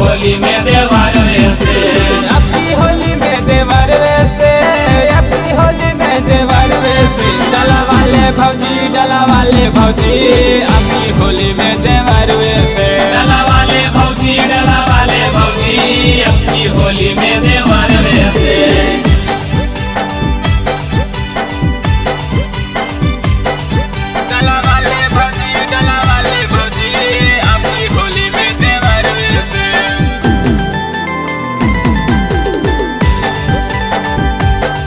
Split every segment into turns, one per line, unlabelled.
होली में देवर से,
अपनी होली में देवर से, अपनी होली में देवर से, डला वाले भौजी, डला वाले भौजी, अपनी होली में देवर से,
डला वाले भौजी, डला वाले भौजी, अपनी होली में देवर से।
डला वाले भौजी, डला वाले भौजी, अपनी होली में देवर से,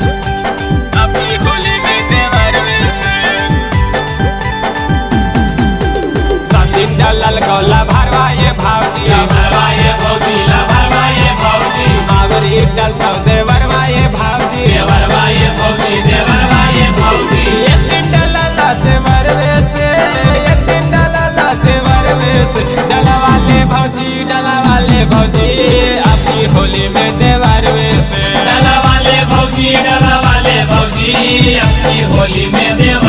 अपनी होली में देवर से। साथी डलल गौला भरवाए भावजी,
भरवाए भौजी, ला भरवाए भौजी,
मावरी डल तो देवरवाए भावजी,
देवरवाए भौजी, देवरवाए भौजी।
एक दिन डलला देवर से, एक दिन डलला देवर से, डला वाले भौजी, डला वाले भौजी, अपनी होली में देवर से,
डला वाले भौजी, डला वाले भौजी, अपनी होली में देवर